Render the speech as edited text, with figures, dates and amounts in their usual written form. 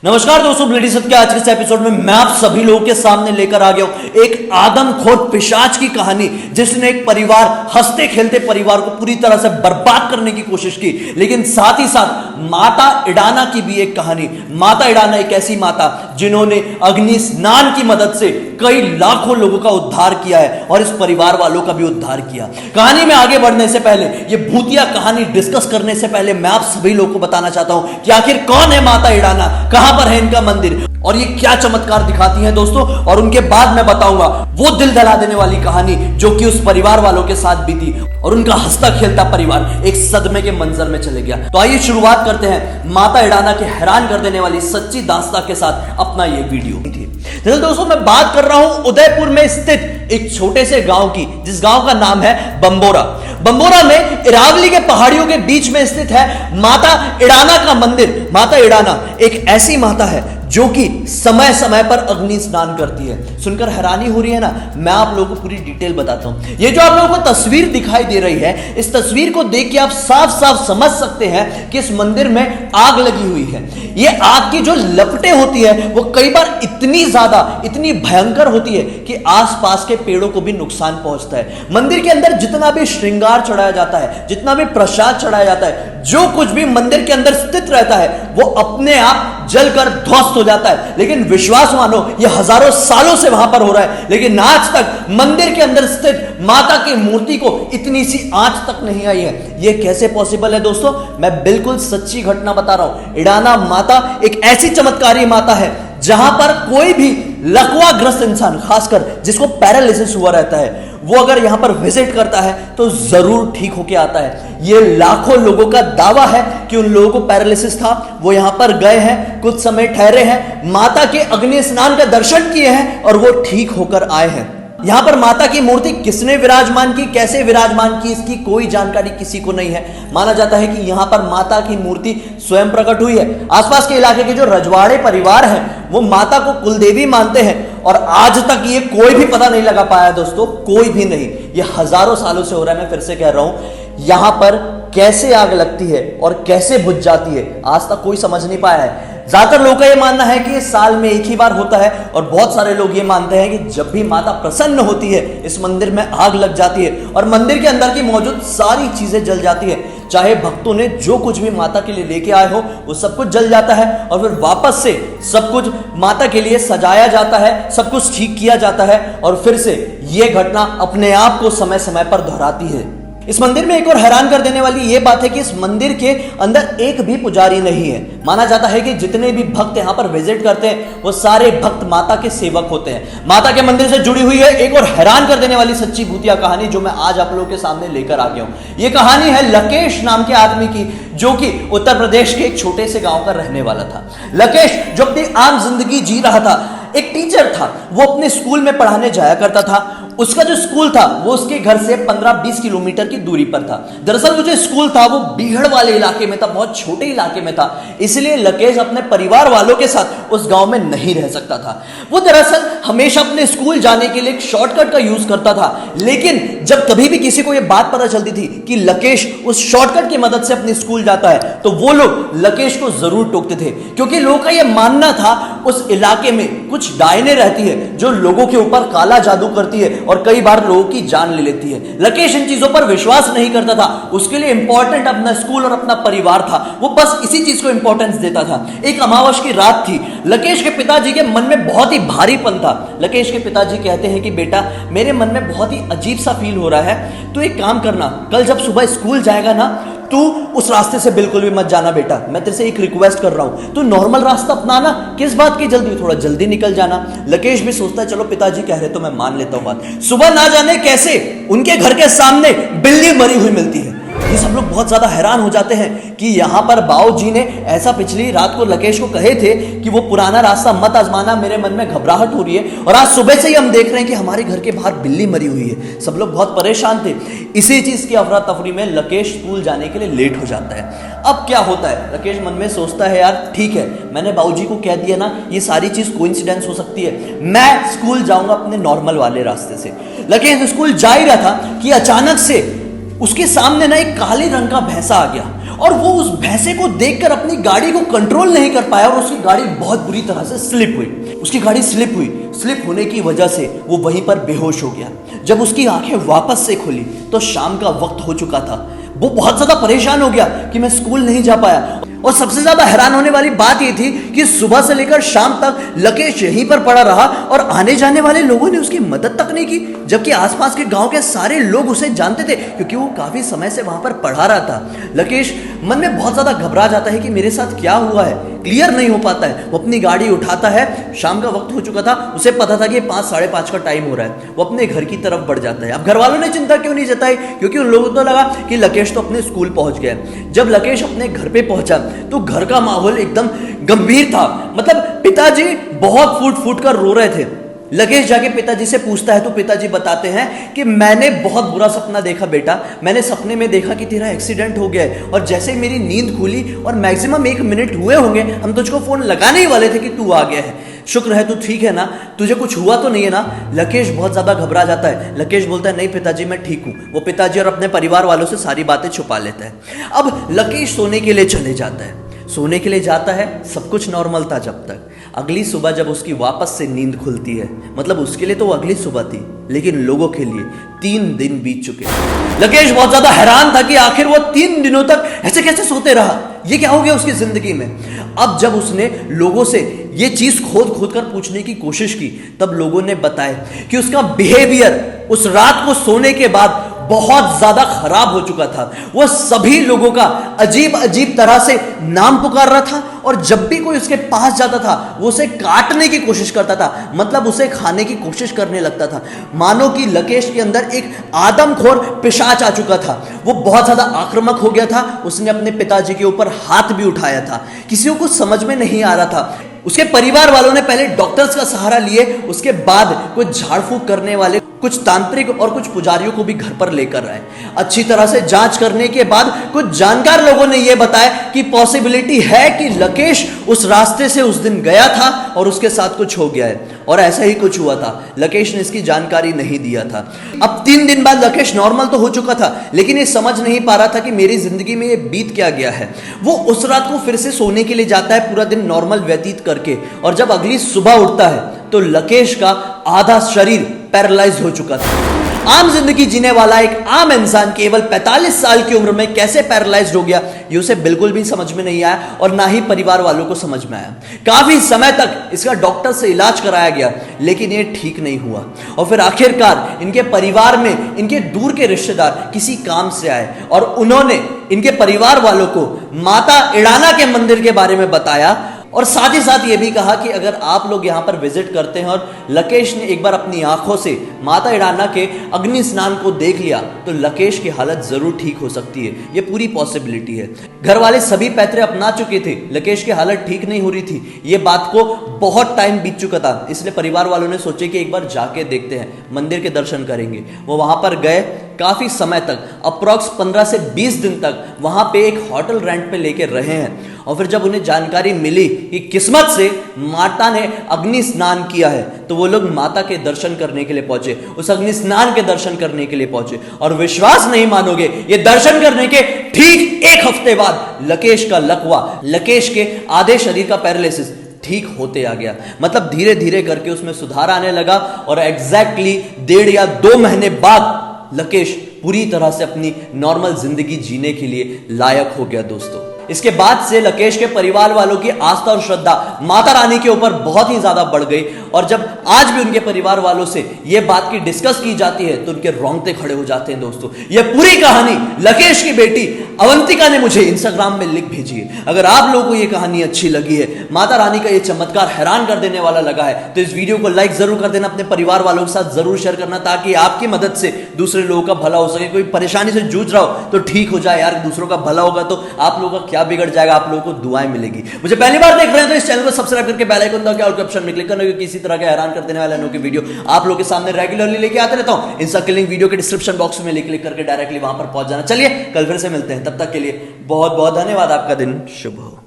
नमस्कार दोस्तों, ब्लडी सत्य के आज के इस एपिसोड में मैं आप सभी लोगों के सामने लेकर आ गया हूं एक आदमखोर पिशाच की कहानी, जिसने एक परिवार, हंसते खेलते परिवार को पूरी तरह से बर्बाद करने की कोशिश की। लेकिन साथ ही साथ माता इडाना की भी एक कहानी। माता इडाना एक ऐसी माता जिन्होंने अग्नि स्नान की मदद से कई लाखों लोगों का उद्धार किया है और इस परिवार वालों का भी उद्धार किया। कहानी में आगे बढ़ने से पहले, ये भूतिया कहानी डिस्कस करने से पहले मैं आप सभी लोगों को बताना चाहता हूं कि आखिर कौन है माता इडाना, कहां पर है इनका मंदिर और ये क्या चमत्कार दिखाती हैं दोस्तों। और उनके बाद मैं बताऊंगा वो दिल दहला देने वाली कहानी जो कि उस परिवार वालों के साथ बीती और उनका हंसता खेलता परिवार एक सदमे के मंजर में चले गया। तो आइए शुरुआत करते हैं माता इडाना के हैरान कर देने वाली सच्ची दास्तां के साथ अपना ये वीडियो। दरअसल दोस्तों, मैं बात कर रहा हूं उदयपुर में स्थित एक छोटे से गांव की, जिस गांव का नाम है बंबोरा। बंबोरा में इरावली के पहाड़ियों के बीच में स्थित है माता इडाना का मंदिर। माता इडाना एक ऐसी माता है जो कि समय समय पर अग्नि स्नान करती है। सुनकर हैरानी हो रही है ना, मैं आप लोगों को पूरी डिटेल बताता हूं। ये जो आप लोगों को तस्वीर दिखाई दे रही है, इस तस्वीर को देख के आप साफ साफ समझ सकते हैं कि इस मंदिर में आग लगी हुई है। ये आग की जो लपटें होती है वो कई बार इतनी ज्यादा, इतनी भयंकर होती है कि आसपास के पेड़ों को भी नुकसान पहुंचता है। मंदिर के अंदर जितना भी श्रृंगार चढ़ाया जाता है, जितना भी प्रसाद चढ़ाया जाता है, जो कुछ भी मंदिर के अंदर स्थित रहता है, वो अपने आप जलकर ध्वस्त हो जाता है। लेकिन विश्वास मानो, ये हजारों सालों से वहां पर हो रहा है, लेकिन आज तक मंदिर के अंदर स्थित माता की मूर्ति को इतनी सी आंच तक नहीं आई है। ये कैसे पॉसिबल है दोस्तों? मैं बिल्कुल सच्ची घटना बता रहा हूं। इडाना माता एक ऐसी चमत्कारी माता है जहां पर कोई भी लकवाग्रस्त इंसान, खासकर जिसको पैरालिसिस हुआ रहता है, वो अगर यहां पर विजिट करता है तो जरूर ठीक होके आता है। ये लाखों लोगों का दावा है कि उन लोगों को पैरालिसिस था, वो यहां पर गए हैं, कुछ समय ठहरे हैं, माता के अग्नि स्नान का दर्शन किए हैं और वो ठीक होकर आए हैं। यहां पर माता की मूर्ति किसने विराजमान की, कैसे विराजमान की, इसकी कोई जानकारी किसी को नहीं है। माना जाता है कि यहां पर माता की मूर्ति स्वयं प्रकट हुई है। आसपास के इलाके के जो रजवाड़े परिवार हैं वो माता को कुलदेवी मानते हैं और आज तक ये कोई भी पता नहीं लगा पाया दोस्तों, कोई भी नहीं। ये हजारों सालों से हो रहा है। मैं फिर से कह रहा हूं, यहां पर कैसे आग लगती है और कैसे बुझ जाती है, आज तक कोई समझ नहीं पाया है। ज्यादातर लोगों का यह मानना है कि साल में एक ही बार होता है और बहुत सारे लोग ये मानते हैं कि जब भी माता प्रसन्न होती है इस मंदिर में आग लग जाती है और मंदिर के अंदर की मौजूद सारी चीजें जल जाती है। चाहे भक्तों ने जो कुछ भी माता के लिए लेके आए हो वो सब कुछ जल जाता है और फिर वापस से सब कुछ माता के लिए सजाया जाता है, सब कुछ ठीक किया जाता है और फिर से ये घटना अपने आप को समय समय पर दोहराती है। इस मंदिर में एक और हैरान कर देने वाली यह बात है कि इस मंदिर के अंदर एक भी पुजारी नहीं है। माना जाता है कि जितने भी भक्त यहां पर विजिट करते हैं वो सारे भक्त माता के सेवक होते हैं। माता के मंदिर से जुड़ी हुई है एक और हैरान कर देने वाली सच्ची भूतिया कहानी जो मैं आज आप लोगों के सामने लेकर आ गया हूं। यह कहानी है लकेश नाम के आदमी की, जो कि उत्तर प्रदेश के एक छोटे से गांव का रहने वाला था। लकेश जो अपनी आम जिंदगी जी रहा था, एक टीचर था, वो अपने स्कूल में पढ़ाने जाया करता था। उसका जो स्कूल था वो उसके घर से 15-20 किलोमीटर की दूरी पर था। दरअसल वो जो स्कूल था वो बीहड़ वाले इलाके में था, बहुत छोटे इलाके में था, इसलिए लकेश अपने परिवार वालों के साथ उस गांव में नहीं रह सकता था। वो दरअसल हमेशा अपने स्कूल जाने के लिए एक शॉर्टकट का यूज करता था, लेकिन जब कभी भी किसी को यह बात पता चलती थी कि लकेश उस शॉर्टकट की मदद से अपने स्कूल जाता है तो वो लोग लकेश को जरूर टोकते थे, क्योंकि लोगों का यह मानना था उस इलाके में कुछ डायने रहती है जो लोगों के ऊपर काला जादू करती है और कई बार लोगों की जान ले लेती है। लकेश इन चीजों पर विश्वास नहीं करता था। उसके लिए इंपॉर्टेंट अपना स्कूल और अपना परिवार था, वो बस इसी चीज को इंपॉर्टेंस देता था। एक अमावस की रात थी, लकेश के पिताजी के मन में बहुत ही भारीपन था। लकेश के पिताजी कहते हैं कि बेटा, मेरे मन में बहुत ही अजीब सा फील हो रहा है, तो एक काम करना, कल जब सुबह स्कूल जाएगा ना, तू उस रास्ते से बिल्कुल भी मत जाना बेटा, मैं तेरे से एक रिक्वेस्ट कर रहा हूं, तू नॉर्मल रास्ता अपनाना, किस बात की जल्दी, थोड़ा जल्दी निकल जाना। लकेश भी सोचता है चलो पिताजी कह रहे तो मैं मान लेता हूं बात। सुबह ना जाने कैसे उनके घर के सामने बिल्ली मरी हुई मिलती है। ये सब लोग बहुत ज्यादा हैरान हो जाते हैं कि यहां पर बाऊजी ने ऐसा पिछली रात को लकेश को कहे थे कि वो पुराना रास्ता मत आजमाना, मेरे मन में घबराहट हो रही है, और आज सुबह से ही हम देख रहे हैं कि हमारे घर के बाहर बिल्ली मरी हुई है। सब लोग बहुत परेशान थे। इसी चीज की अफरा तफरी में लकेश स्कूल जाने के लिए लेट हो जाता है। अब क्या होता है, लकेश मन में सोचता है यार ठीक है, मैंने बाऊजी को कह दिया ना, ये सारी चीज कोइंसिडेंस हो सकती है, मैं स्कूल जाऊंगा अपने नॉर्मल वाले रास्ते से। लकेश स्कूल जा ही रहा था कि अचानक से उसके सामने ना एक काले रंग का भैंसा आ गया और वो उस भैंसे को देखकर अपनी गाड़ी को कंट्रोल नहीं कर पाया और उसकी गाड़ी बहुत बुरी तरह से स्लिप हुई। उसकी गाड़ी स्लिप होने की वजह से वो वहीं पर बेहोश हो गया। जब उसकी आंखें वापस से खुली तो शाम का वक्त हो चुका था। वो बहुत ज्यादा परेशान हो गया कि मैं स्कूल नहीं जा पाया। और सबसे ज्यादा हैरान होने वाली बात यह थी कि सुबह से लेकर शाम तक लकेश यहीं पर पड़ा रहा और आने जाने वाले लोगों ने उसकी मदद तक नहीं की, जबकि आसपास के गांव के सारे लोग उसे जानते थे क्योंकि वो काफी समय से वहां पर पढ़ा रहा था। लकेश मन में बहुत ज्यादा घबरा जाता है कि मेरे साथ क्या हुआ है, क्लियर नहीं हो पाता है। वो अपनी गाड़ी उठाता है, शाम का वक्त हो चुका था, उसे पता था कि 5 साढ़े 5 का टाइम हो रहा है। वो अपने घर की तरफ बढ़ जाता है। अब घर वालों ने चिंता क्यों नहीं जताई, क्योंकि उन लोगों को लगा कि लकेश तो अपने स्कूल पहुंच गया। जब लकेश अपने घर पे पहुंचा तो घर का माहौल एकदम गंभीर था। मतलब पिताजी बहुत फूट फूट कर रो रहे थे। लकेश जाके पिताजी से पूछता है तो पिताजी बताते हैं कि मैंने बहुत बुरा सपना देखा बेटा। मैंने सपने में देखा कि तेरा एक्सीडेंट हो गया है और जैसे ही मेरी नींद खुली और मैक्सिमम 1 मिनट हुए होंगे हम तुझको फोन लगाने ही वाले थे कि तू आ गया है। शुक्र है तू ठीक है ना, तुझे कुछ हुआ तो नहीं है ना। लकेश बहुत ज्यादा घबरा जाता है। लकेश बोलता है नहीं पिताजी मैं ठीक हूं। वो पिताजी और अपने परिवार वालों से सारी बातें छुपा लेता है। अब लकेश सोने के लिए चले जाता है। सोने के लिए जाता है, सब कुछ नॉर्मल था जब तक। अगली सुबह जब उसकी वापस से नींद खुलती है, मतलब उसके लिए तो वो अगली सुबह थी, लेकिन लोगों के लिए 3 दिन बीत चुके। लकेश बहुत ज्यादा हैरान था कि आखिर वो 3 दिनों तक ऐसे कैसे सोते रहा, ये क्या हो गया उसकी जिंदगी में। अब जब उसने लोगों से ये चीज खोद कर पूछने की कोशिश की, तब लोगों ने बताया कि उसका बिहेवियर उस रात को सोने के बाद बहुत ज्यादा खराब हो चुका था। वो सभी लोगों का अजीब अजीब तरह से नाम पुकार रहा था और जब भी कोई उसके पास जाता था वो उसे काटने की कोशिश करता था, मतलब उसे खाने की कोशिश करने लगता था। मानो कि लकेश के अंदर एक आदमखोर पिशाच आ चुका था। वो बहुत ज्यादा आक्रामक हो गया था। उसने अपने पिताजी के ऊपर हाथ भी उठाया था। किसी को कुछ समझ में नहीं आ रहा था। उसके परिवार वालों ने पहले डॉक्टर्स का सहारा लिए, उसके बाद कुछ झाड़ फूक करने वाले, कुछ तांत्रिक और कुछ पुजारियों को भी घर पर लेकर आए। अच्छी तरह से जांच करने के बाद कुछ जानकार लोगों ने यह बताया कि पॉसिबिलिटी है कि लकेश उस रास्ते से उस दिन गया था और उसके साथ कुछ हो गया है। और ऐसा ही कुछ हुआ था। लकेश ने इसकी जानकारी नहीं दिया था। अब 3 दिन बाद लकेश नॉर्मल तो हो चुका था, लेकिन ये समझ नहीं पा रहा था कि मेरी जिंदगी में ये बीत क्या गया है। वो उस रात को फिर से सोने के लिए जाता है, पूरा दिन नॉर्मल व्यतीत करके, और जब अगली सुबह उठता है तो लकेश का आधा शरीर पैरालाइज हो चुका था। आम जिंदगी जीने वाला एक आम इंसान केवल 45 साल की उम्र में कैसे पैरालाइज्ड हो गया, ये उसे बिल्कुल भी समझ में नहीं आया और ना ही परिवार वालों को समझ में आया। काफी समय तक इसका डॉक्टर से इलाज कराया गया, लेकिन ये ठीक नहीं हुआ। और फिर आखिरकार इनके परिवार में इनके दूर के रिश्तेदार किसी काम से आए और उन्होंने इनके परिवार वालों को माता इड़ाना के मंदिर के बारे में बताया और साथ ही साथ ये भी कहा कि अगर आप लोग यहाँ पर विजिट करते हैं और लकेश ने एक बार अपनी आंखों से माता इड़ाना के अग्नि स्नान को देख लिया तो लकेश की हालत जरूर ठीक हो सकती है। ये पूरी पॉसिबिलिटी है। घर वाले सभी पैतरे अपना चुके थे, लकेश की हालत ठीक नहीं हो रही थी। ये बात को बहुत टाइम बीत चुका था, इसलिए परिवार वालों ने सोचे कि एक बार जाके देखते हैं, मंदिर के दर्शन करेंगे। वो वहां पर गए। काफी समय तक, अप्रॉक्स 15 से 20 दिन तक वहां पे एक होटल रेंट पे लेके रहे हैं। और फिर जब उन्हें जानकारी मिली कि किस्मत से माता ने अग्नि स्नान किया है, तो वो लोग माता के दर्शन करने के लिए पहुंचे, उस अग्नि स्नान के दर्शन करने के लिए पहुंचे। और विश्वास नहीं मानोगे, ये दर्शन करने के ठीक 1 हफ्ते बाद लकेश का लकवा, लकेश के आधे शरीर का पैरालिसिस ठीक होते आ गया। मतलब धीरे धीरे करके उसमें सुधार आने लगा और एग्जैक्टली 1.5 या 2 महीने बाद लकेश पूरी तरह से अपनी नॉर्मल जिंदगी जीने के लिए लायक हो गया दोस्तों। इसके बाद से लकेश के परिवार वालों की आस्था और श्रद्धा माता रानी के ऊपर बहुत ही ज्यादा बढ़ गई। और जब आज भी उनके परिवार वालों से यह बात की डिस्कस की जाती है तो उनके रोंगटे खड़े हो जाते हैं दोस्तों। यह पूरी कहानी लकेश की बेटी अवंतिका ने मुझे इंस्टाग्राम में लिख भेजी है। अगर आप लोगों को यह कहानी अच्छी लगी है, माता रानी का यह चमत्कार हैरान कर देने वाला लगा है, तो इस वीडियो को लाइक जरूर कर देना, अपने परिवार वालों के साथ जरूर शेयर करना, ताकि आपकी मदद से दूसरे लोगों का भला हो सके। कोई परेशानी से जूझ रहा हो तो ठीक हो जाए यार, दूसरों का भला होगा तो आप लोगों का क्या बिगड़ जाएगा, आप लोगों को दुआएं मिलेगी। मुझे पहली बार देख रहे हैं तो इस चैनल को सब्सक्राइब करके बेल आइकन दबा के ऑल के ऑप्शन में क्लिक करना, क्योंकि इसी तरह के हैरान कर देने वाले की वीडियो आप लोगों के सामने रेगुलरली लेके आते रहता हूं। इंस्टा की लिंक वीडियो के डिस्क्रिप्शन बॉक्स में क्लिक करके डायरेक्टली वहां पर पहुंच जाना। चलिए कल फिर से मिलते हैं, तब तक के लिए बहुत बहुत धन्यवाद। आपका दिन शुभ हो।